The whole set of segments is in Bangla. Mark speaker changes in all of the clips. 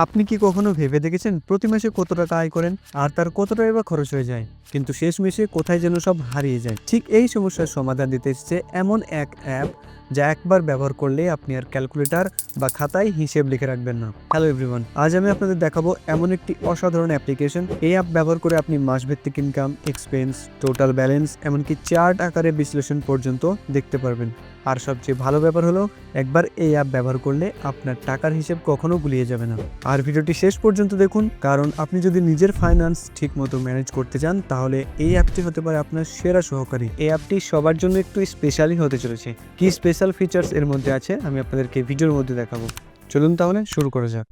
Speaker 1: আপনি কি কখনো ভেবে দেখেছেন প্রতি মাসে কত টাকা আয় করেন আর তার কত টাকা বা খরচ হয়ে যায়, কিন্তু শেষ মেশে কোথায় যেন সব হারিয়ে যায়? ঠিক এই সমস্যার সমাধান দিতে এসেছে এমন এক অ্যাপ যা একবার ব্যবহার করলে আপনি আর ক্যালকুলেটর বা খাতায় হিসেব লিখে রাখবেন না। হ্যালো এভরিওয়ান, আজ আমি আপনাদের দেখাবো এমন একটি অসাধারণ অ্যাপ্লিকেশন। এই অ্যাপ ব্যবহার করে আপনি মাসভিত্তিক ইনকাম, এক্সপেন্স, টোটাল ব্যালেন্স, এমনকি চার্ট আকারে বিশ্লেষণ পর্যন্ত দেখতে পারবেন। আর সবচেয়ে ভালো ব্যাপার হলো, একবার এই অ্যাপ ব্যবহার করলে আপনার টাকার হিসেব কখনো গুলিয়ে যাবে না। আর ভিডিওটি শেষ পর্যন্ত দেখুন, কারণ আপনি যদি নিজের ফাইন্যান্স ঠিকমতো ম্যানেজ করতে চান তাহলে এই অ্যাপটি হতে পারে আপনার সেরা সহকারী। এই অ্যাপটি সবার জন্য একটু স্পেশালি হতে চলেছে। কি স্পেশাল ফিচার্স এর মধ্যে আছে আমি আপনাদেরকে ভিডিওর মধ্যে দেখাবো। চলুন তাহলে শুরু করা যাক।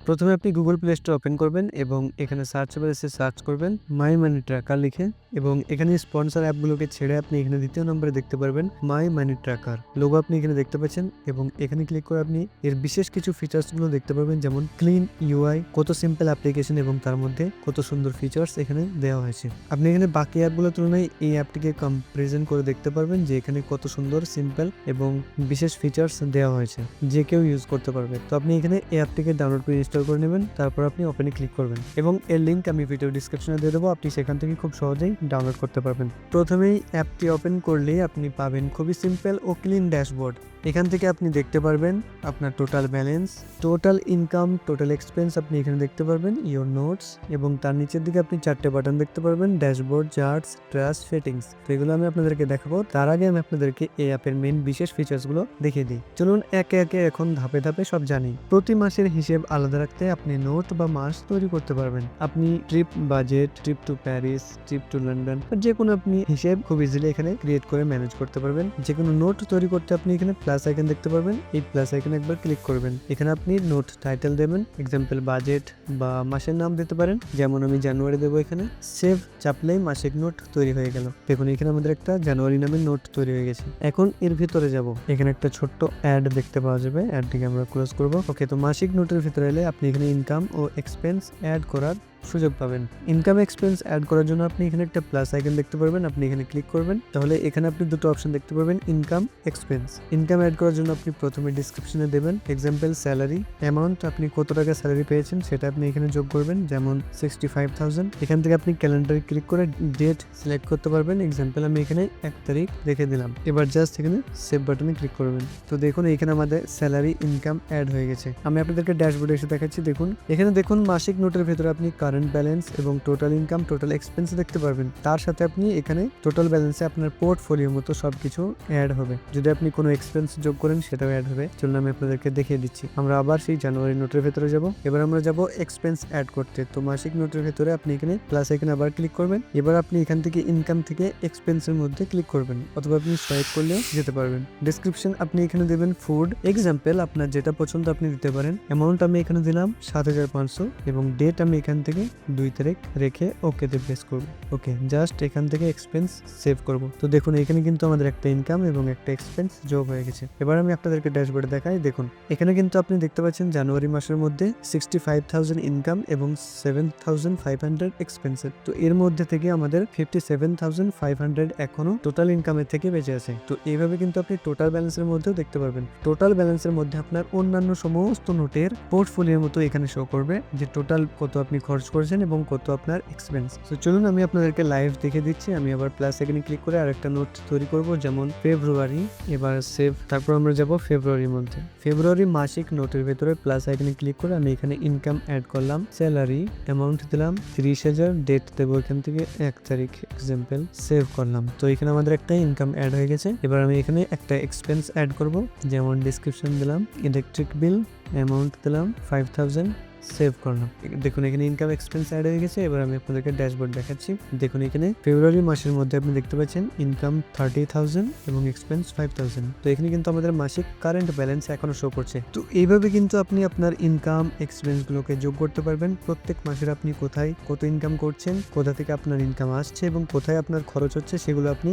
Speaker 1: প্রথমে আপনি গুগল প্লে স্টোর ওপেন করবেন এবং এখানে সার্চ বারে সার্চ করবেন মাই মানি ট্র্যাকার লিখে, এবং এখানে স্পন্সর অ্যাপগুলোকে ছেড়ে আপনি এখানে দ্বিতীয় নম্বরে দেখতে পারবেন মাই মানি ট্র্যাকার লোগো আপনি এখানে দেখতে পাচ্ছেন, এবং এখানে ক্লিক করে আপনি এর বিশেষ কিছু ফিচার্সগুলো দেখতে পারবেন, যেমন ক্লিন ইউআই, কত সিম্পল অ্যাপ্লিকেশন এবং তার মধ্যে কত সুন্দর ফিচার্স এখানে দেওয়া হয়েছে। আপনি এখানে বাকি অ্যাপগুলোর তুলনায় এই অ্যাপটিকে কম্পারিজন করে দেখতে পারবেন যে এখানে কত সুন্দর, সিম্পল এবং বিশেষ ফিচার্স দেওয়া হয়েছে, যে কেউ ইউজ করতে পারবে। তো আপনি এখানে এই অ্যাপটিকে ডাউনলোড করে ইনস্টল করে নেবেন, তারপর আপনি ওপেনে ক্লিক করবেন এবং এর লিঙ্ক আমি ভিডিও ডিসক্রিপশনে দিয়ে দেবো, আপনি সেখান থেকে খুব সহজেই ডাউনলোড করতে পারবেন। প্রথমেই অ্যাপটি ওপেন করলে আপনি পাবেন খুবই সিম্পল ও ক্লিন ড্যাশবোর্ড। এখান থেকে আপনি দেখতে পারবেন আপনার total balance, total income, total expense আপনি এখানে দেখতে পারবেন, ইওর নোটস, এবং তার নিচের দিকে আপনি 4টে বাটন দেখতে পারবেন, ড্যাশবোর্ড, চার্টস, ট্রাস্ট, সেটিংস। তো এগুলো আমি আপনাদেরকে দেখাবো। তার আগে আমি আপনাদেরকে এই অ্যাপের মেইন বিশেষ ফিচার্সগুলো দেখিয়ে দিই। চলুন একে একে এখন ধাপে ধাপে সব জানি। প্রতি মাসের হিসেব আলাদা রাখতে আপনি নোট বা মাস তৈরি করতে পারবেন। আপনি trip, budget, trip to Paris, trip to London, যে কোনো আপনি হিসেব খুব ইজিলি এখানে ক্রিয়েট করে ম্যানেজ করতে পারবেন। যে কোনো নোট তৈরি করতে আপনি এখানে প্লাস আইকন দেখতে পারবেন, এই প্লাস আইকনে একবার ক্লিক করবেন। এখানে আপনি নোট টাইটেল দেবেন, এক্সাম্পল বাজেট, বা মাসের নাম দিতে পারেন, যেমন আমি জানুয়ারি দেবো। এখানে সেভ চাপলেই মাসিক নোট তৈরি হয়ে গেল। দেখুন এখানে আমাদের একটা জানুয়ারি নামের নোট তৈরি হয়ে গেছে। এখন এর ভিতরে যাব, এখানে একটা ছোট্ট অ্যাড দেখতে পাওয়া যাবে, অ্যাডটিকে আমরা ক্লোজ করব। ওকে, তো মাসিক নোটের ভিতরে এলে আপনি এখানে ইনকাম ও এক্সপেন্স অ্যাড করার সুযোগ পাবেন। ইনকাম এক্সপেন্স অ্যাড করার জন্য আপনি এখানে একটা প্লাস আইকন দেখতে পারবেন, আপনি এখানে ক্লিক করবেন, তাহলে এখানে আপনি দুটো অপশন দেখতে পারবেন, ইনকাম, এক্সপেন্স। ইনকাম অ্যাড করার জন্য আপনি প্রথমে ডিসক্রিপশনে দেবেন এক্সাম্পল স্যালারি অ্যামাউন্ট, আপনি কত টাকা স্যালারি পেয়েছেন সেটা আপনি এখানে যোগ করবেন, যেমন 65,000। এখান থেকে আপনি ক্যালেন্ডারে ক্লিক করে ডেট সিলেক্ট করতে পারবেন, এক্সাম্পল আমি এখানে 1 তারিখ রেখে দিলাম। এবার জাস্ট এখানে সেভ বাটনে ক্লিক করবেন। তো দেখুন এখানে আমাদের স্যালারি, ইনকাম অ্যাড হয়ে গেছে। আমি আপনাদেরকে ড্যাশবোর্ডে এসে দেখাচ্ছি। দেখুন এখানে দেখুন মাসিক নোটের ভিতরে আপনি কারেন্ট ব্যালেন্স এবং টোটাল ইনকাম, টোটাল এক্সপেন্স দেখতে পারবেন। তার সাথে আপনি এখানে টোটাল ব্যালেন্সে আপনার পোর্টফোলিও মতো সবকিছু অ্যাড হবে। যদি আপনি কোনো এক্সপেন্স যোগ করেন সেটাও অ্যাড হবে। চলুন আমি আপনাদেরকে দেখিয়ে দিচ্ছি। আমরা আবার সেই জানুয়ারি নোটের ভেতরে যাব। এবার আমরা যাব এক্সপেন্স অ্যাড করতে। তো মাসিক নোটের ভেতরে আপনি এখানে প্লাস এখানে আবার ক্লিক করবেন। এবার আপনি এখান থেকে ইনকাম থেকে এক্সপেন্সের মধ্যে ক্লিক করবেন, অথবা আপনি সোয়াইপ করলেও যেতে পারবেন। ডেসক্রিপশন আপনি এখানে দেবেন ফুড, এক্সাম্পল আপনার যেটা পছন্দ আপনি দিতে পারেন। অ্যামাউন্ট আমি এখানে দিলাম 7,500, এবং ডেট আমি এখান থেকে 2 তারিখ রেখে ওকেতে প্রেস করব। ওকে, জাস্ট এখান থেকে এক্সপেন্স সেভ করব। তো দেখুন এখানে কিন্তু আমাদের একটা ইনকাম এবং একটা এক্সপেন্স যোগ হয়ে গেছে। এবার আমি আপনাদেরকে ড্যাশবোর্ডে দেখাই। দেখুন এখানে কিন্তু আপনি দেখতে পাচ্ছেন জানুয়ারি মাসের মধ্যে 65,000 ইনকাম এবং 7,500 এক্সপেন্সেস। তো এর মধ্যে থেকে আমাদের 57,500 এখনো টোটাল ইনকামের থেকে বেঁচে আছে। তো এইভাবে কিন্তু আপনি টোটাল ব্যালেন্সের মধ্যেও দেখতে পারবেন। টোটাল ব্যালেন্সের মধ্যে আপনার অন্যান্য সমস্ত নোটের পোর্টফোলিওর মতো এখানে শো করবে, যে টোটাল কত আপনি খরচ করেছেন এবং কত আপনার এক্সপেন্স। তো চলুন আমি আপনাদেরকে লাইভ দেখে দিচ্ছি। আমি আবার প্লাস এখানে ক্লিক করে আরেকটা নোট তৈরি করব, যেমন ফেব্রুয়ারি। এবার সেভ, তারপর আমরা যাব ফেব্রুয়ারির মধ্যে। ফেব্রুয়ারি মাসিক নোটের ভেতরে প্লাস আইকনে ক্লিক করে আমি এখানে ইনকাম অ্যাড করলাম, স্যালারি অ্যামাউন্ট দিলাম 30,000, ডেট দেবো এখান থেকে 1 তারিখ, এক্সাম্পল সেভ করলাম। তো এখানে আমাদের একটা ইনকাম অ্যাড হয়ে গেছে। এবার আমি এখানে একটা এক্সপেন্স অ্যাড করব, যেমন ডিসক্রিপশন দিলাম ইলেকট্রিক বিল, অ্যামাউন্ট দিলাম 5,000, সেভ করলাম। দেখুন এখানে ইনকাম এক্সপেন্স অ্যাড হয়ে গেছে। এবার আমি আপনাদেরকে ড্যাশবোর্ড দেখাচ্ছি। দেখুন এখানে ফেব্রুয়ারি মাসের মধ্যে আপনি দেখতে পাচ্ছেন ইনকাম 30,000 এবং এক্সপেন্স 5,000। তো এখানে কিন্তু আমাদের মাসিক কারেন্ট ব্যালেন্স এখনো শো করছে। তো এইভাবে কিন্তু আপনি আপনার ইনকাম এক্সপেন্স গুলোকে যোগ করতে পারবেন। প্রত্যেক মাসের আপনি কোথায় কত ইনকাম করছেন, কোথা থেকে আপনার ইনকাম আসছে এবং কোথায় আপনার খরচ হচ্ছে, সেগুলো আপনি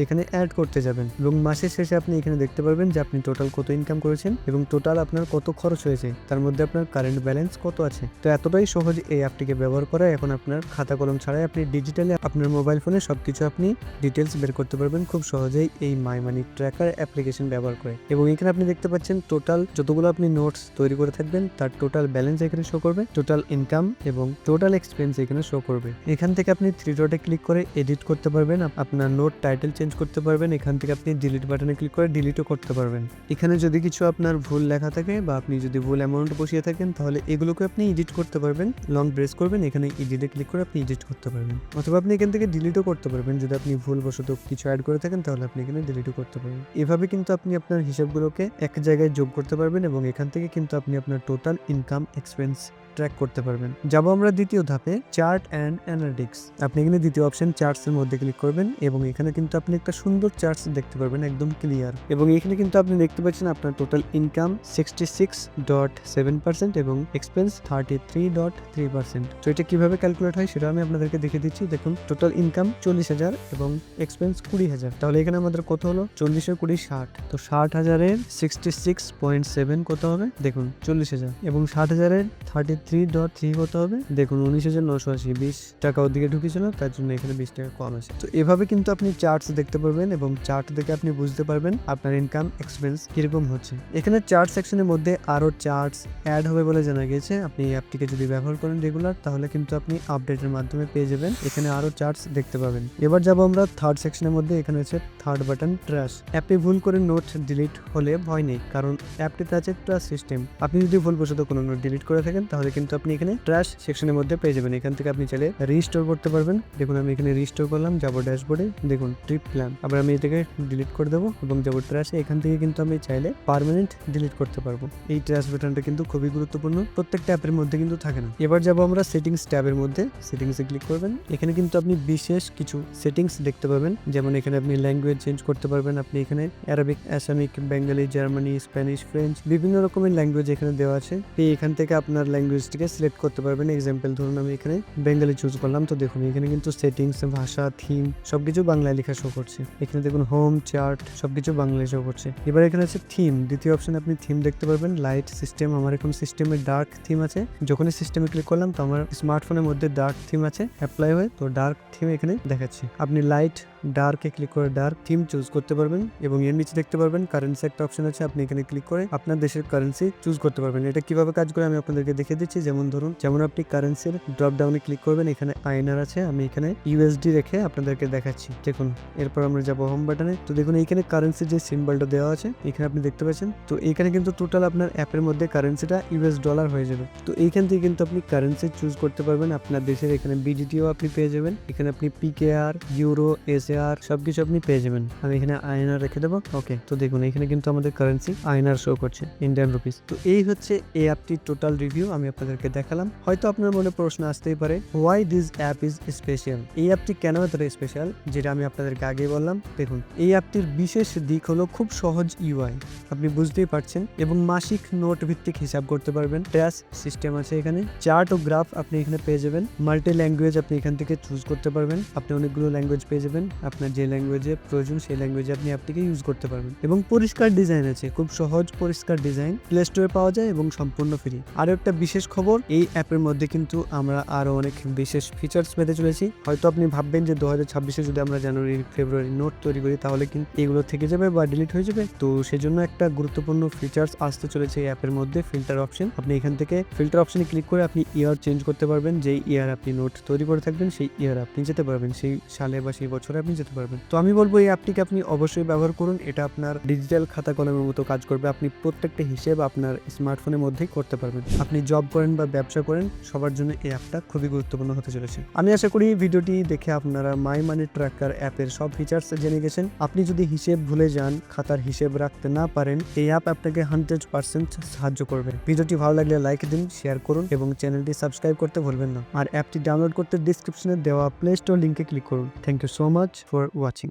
Speaker 1: এখানে অ্যাড করতে যাবেন, এবং মাসের শেষে আপনি এখানে দেখতে পারবেন যে আপনি টোটাল কত ইনকাম করেছেন এবং টোটাল আপনার কত খরচ হয়েছে, তার মধ্যে আপনার কারেন্ট ব্যালেন্স কত কত আছে। তো এতটাই সহজ এই অ্যাপটিকে ব্যবহার করা। এখন আপনার খাতা কলম ছাড়াই আপনি ডিজিটালি আপনার মোবাইল ফোনে সবকিছু আপনি ডিটেলস বের করতে পারবেন খুব সহজেই এই মাই মানি ট্র্যাকার অ্যাপ্লিকেশন ব্যবহার করে। এবং এখানে আপনি দেখতে পাচ্ছেন টোটাল যতগুলো আপনি নোটস তৈরি করে থাকবেন তার টোটাল ব্যালেন্স এখানে শো করবে, টোটাল ইনকাম এবং টোটাল এক্সপেন্স এখানে শো করবে। এখান থেকে আপনি থ্রি ডটে ক্লিক করে এডিট করতে পারবেন, আপনার নোট টাইটেল চেঞ্জ করতে পারবেন। এখান থেকে আপনি ডিলিট বাটনে ক্লিক করে ডিলিটও করতে পারবেন। এখানে যদি কিছু আপনার ভুল লেখা থাকে বা আপনি যদি ভুল অ্যামাউন্ট বসিয়ে থাকেন তাহলে এগুলোকে আপনি এডিট করতে পারবেন। লং প্রেস করবেন, এখানে এডিটে ক্লিক করে আপনি এডিট করতে পারবেন, অথবা আপনি এখান থেকে ডিলিটও করতে পারবেন। যদি আপনি ভুলবশত কিছু অ্যাড করে থাকেন তাহলে আপনি এখানে ডিলিটও করতে পারবেন। এভাবে কিন্তু আপনি আপনার হিসাবগুলোকে এক জায়গায় যোগ করতে পারবেন এবং এখান থেকে কিন্তু আপনি আপনার টোটাল ইনকাম এক্সপেন্স ট্র্যাক করতে পারবেন। যাবো আমরা দ্বিতীয় ধাপে, চার্ট অ্যান্ড অ্যানালিটিক্স। আপনি এখানে দ্বিতীয় অপশন চার্টস এর মধ্যে ক্লিক করবেন এবং এখানে কিন্তু আপনি একটা সুন্দর চার্টস দেখতে পারবেন, একদম ক্লিয়ার। এবং এখানে কিন্তু আপনি দেখতে পাচ্ছেন আপনার টোটাল ইনকাম 66.7% এবং এক্সপেন্স 33.3%। তো এটা কিভাবে ক্যালকুলেট হয় সেটা আমি আপনাদেরকে দেখে দিচ্ছি। দেখুন, টোটাল ইনকাম 40,000 এবং এক্সপেন্স 20,000। তাহলে এখানে আমাদের কত হলো? 40 আর 20 60। তো 60,000-এর 66.7 কত হবে? দেখুন 40,000 এবং 60,000-এর 33.3 কত হবে? দেখুন 19,980। 20 টাকা ওদিকে ঢুকেছিল, তার জন্য এখানে 20 টাকা কম আছে। তো এভাবে কিন্তু আপনি চার্টস দেখতে পারবেন এবং চার্ট দেখে আপনি বুঝতে পারবেন আপনার ইনকাম এক্সপেন্স কিরকম হচ্ছে। এখানে চার্ট সেকশনের মধ্যে আরো চার্টস অ্যাড হবে বলে জানা গেছে। আপনি এই অ্যাপটিকে যদি ব্যবহার করেন রেগুলার তাহলে কিন্তু আপনি আপডেটের মাধ্যমে পেয়ে যাবেন, এখানে আরো চার্টস দেখতে পাবেন। এবার যাবো আমরা থার্ড সেকশনের মধ্যে। এখানে হচ্ছে থার্ড বাটন, ট্র্যাশ। অ্যাপে ভুল করে নোট ডিলিট হলে ভয় নেই, কারণ অ্যাপটিতে আছে ট্র্যাশ সিস্টেম। আপনি যদি ভুলবশত কোনো নোট ডিলিট করে থাকেন তাহলে কিন্তু আপনি এখানে ট্র্যাশ সেকশনের মধ্যে পেয়ে যাবেন। এখান থেকে আপনি চাইলে রিস্টোর করতে পারবেন। দেখুন আমি এখানে রিস্টোর করলাম, যাবো ড্যাশবোর্ডে, দেখুন ট্রিপ প্ল্যান। আবার আমি এটাকে ডিলিট করে দেবো এবং যাবো ট্র্যাশে। এখান থেকে কিন্তু আমি চাইলে পার্মানেন্ট ডিলিট করতে পারবো। এই ট্র্যাশ বাটনটা কিন্তু খুবই গুরুত্বপূর্ণ, প্রত্যেকটা অ্যাপের মধ্যে কিন্তু থাকে না। এবার যাবো আমরা সেটিংস ট্যাবের মধ্যে, সেটিংসে ক্লিক করবেন। এখানে কিন্তু আপনি বিশেষ কিছু সেটিংস দেখতে পাবেন, যেমন এখানে আপনি ল্যাঙ্গুয়েজ চেঞ্জ করতে পারবেন। আপনি এখানে Arabic, Assamese, Bengali, Germany, Spanish, French, বিভিন্ন রকমের ল্যাঙ্গুয়েজ এখানে দেওয়া আছে। এখান থেকে আপনার ল্যাঙ্গুয়েজটিকে সিলেক্ট করতে পারবেন। এক্সাম্পল ধরুন আমি এখানে বেঙ্গলি চুজ করলাম, তো দেখুন এখানে কিন্তু সেটিংস, ভাষা, থিম সবকিছু বাংলায় লেখা শো করছে। এখানে দেখুন হোম, চার্ট সবকিছু বাংলায় শো করছে। এবার এখানে আছে থিম, দ্বিতীয় অপশনে আপনি থিম দেখতে পারবেন। লাইট সিস্টেম, আমার এখন সিস্টেমে ডার্ক থিম আছে। যখনই সিস্টেমে ক্লিক করলাম তো আমার স্মার্টফোনের মধ্যে ডার্ক থিম আছে অ্যাপ্লাই হয়ে, তো ডার্ক থিম এখানে দেখাচ্ছে। আপনি লাইট ডার্কে ক্লিক করে ডার্ক থিম চুজ করতে পারবেন এবং এর নিচে দেখতে পারবেন কারেন্সি একটা অপশন আছে। আপনি এখানে ক্লিক করে আপনার দেশের কারেন্সি চুজ করতে পারবেন। এটা কিভাবে কাজ করে আমি আপনাদেরকে দেখিয়ে দিচ্ছি। যেমন আপনি কারেন্সির ড্রপ ডাউনে ক্লিক করবেন, এখানে আইএনআর আছে, আমি এখানে ইউএসডি রেখে আপনাদেরকে দেখাচ্ছি। দেখুন এরপর আমরা যাবো হোম বাটনে, তো দেখুন এইখানে কারেন্সির যে সিম্বলটা দেওয়া আছে এখানে আপনি দেখতে পাচ্ছেন। তো এইখানে কিন্তু টোটাল আপনার অ্যাপের মধ্যে কারেন্সিটা ইউএস ডলার হয়ে যাবে। তো এইখান থেকে কিন্তু আপনি কারেন্সি চুজ করতে পারবেন আপনার দেশের। এখানে বিডিটিও আপনি পেয়ে যাবেন, এখানে আপনি পিকেআর, ইউরো, এসএআর সবকিছু আপনি পেয়ে যাবেন। আমি এখানে আইএনআর রেখে দেবো। ওকে, তো দেখুন এখানে কিন্তু আমাদের কারেন্সি আইএনআর শো করছে, ইন্ডিয়ান রুপিস। তো এই হচ্ছে এই অ্যাপটির টোটাল রিভিউ আমি আপনাদেরকে দেখালাম। হয়তো আপনার মনে প্রশ্ন আসতেই পারে, why this app is special? এই অ্যাপটি কেন এতটা স্পেশাল, যেটা আমি আপনাদেরকে আগে বললাম। দেখুন এই অ্যাপটির বিশেষ দিক হলো খুব সহজ ইউআই, আপনি বুঝতেই পারছেন, এবং মাসিক নোট ভিত্তিক হিসাব করতে পারবেন। ট্র্যাশ সিস্টেম আছে এখানে, চার্ট ও গ্রাফ আপনি এখানে পেয়ে যাবেন। মাল্টি ল্যাঙ্গুয়েজ আপনি এখান থেকে চুজ করতে পারবেন, আপনি অনেকগুলো ল্যাঙ্গুয়েজ পেয়ে যাবেন। আপনার যে ল্যাঙ্গুয়েজে প্রয়োজন সেই ল্যাঙ্গুয়েজে আপনি অ্যাপটিকে ইউজ করতে পারবেন। এবং পরিষ্কার ডিজাইন আছে, খুব সহজ পরিষ্কার ডিজাইন, প্লে স্টোরে পাওয়া যায় এবং সম্পূর্ণ ফ্রি। আরো একটা বিশেষ খবর, এই অ্যাপের মধ্যে কিন্তু আমরা আরো অনেক বিশেষ ফিচার্স পেতে চলেছি। হয়তো আপনি ভাববেন যে 2026-এ যদি আমরা জানুয়ারি ফেব্রুয়ারি নোট তৈরি করি তাহলে কিন্তু এগুলো থেকে যাবে বা ডিলিট হয়ে যাবে। তো সেজন্য একটা গুরুত্বপূর্ণ ফিচার্স আসতে চলেছে এই অ্যাপের মধ্যে, ফিল্টার অপশন। আপনি এখান থেকে ফিল্টার অপশনে ক্লিক করে আপনি ইয়ার চেঞ্জ করতে পারবেন। যেই ইয়ার আপনি নোট তৈরি করে থাকবেন সেই ইয়ার আপনি যেতে পারবেন, সেই সালে বা সেই বছরে আপনি যেতে পারবেন। তো আমি বলবো এই অ্যাপটিকে আপনি অবশ্যই ব্যবহার করুন, এটা আপনার ডিজিটাল খাতা কলমের মতো কাজ করবে। আপনি প্রত্যেকটা হিসেব আপনার স্মার্টফোনের মধ্যেই করতে পারবেন। আপনি জব করেন বা ব্যবসা করেন, সবার জন্য এই অ্যাপটা খুবই গুরুত্বপূর্ণ হতে চলেছে। আমি আশা করি ভিডিওটি দেখে আপনারা মাই মানি ট্র্যাকার অ্যাপের সব ফিচার্স জেনে গেছেন। আপনি যদি হিসেব ভুলে যান, খাতার হিসেব রাখতে না পারেন, এই অ্যাপ আপনাকে 100% সাহায্য করবে। ভিডিওটি ভালো লাগলে লাইক দিন, শেয়ার করুন এবং চ্যানেলটি সাবস্ক্রাইব করতে ভুলবেন না। আর অ্যাপটি ডাউনলোড করতে ডিসক্রিপশনে দেওয়া প্লে স্টোর লিঙ্কে ক্লিক করুন। Thank you so much for watching.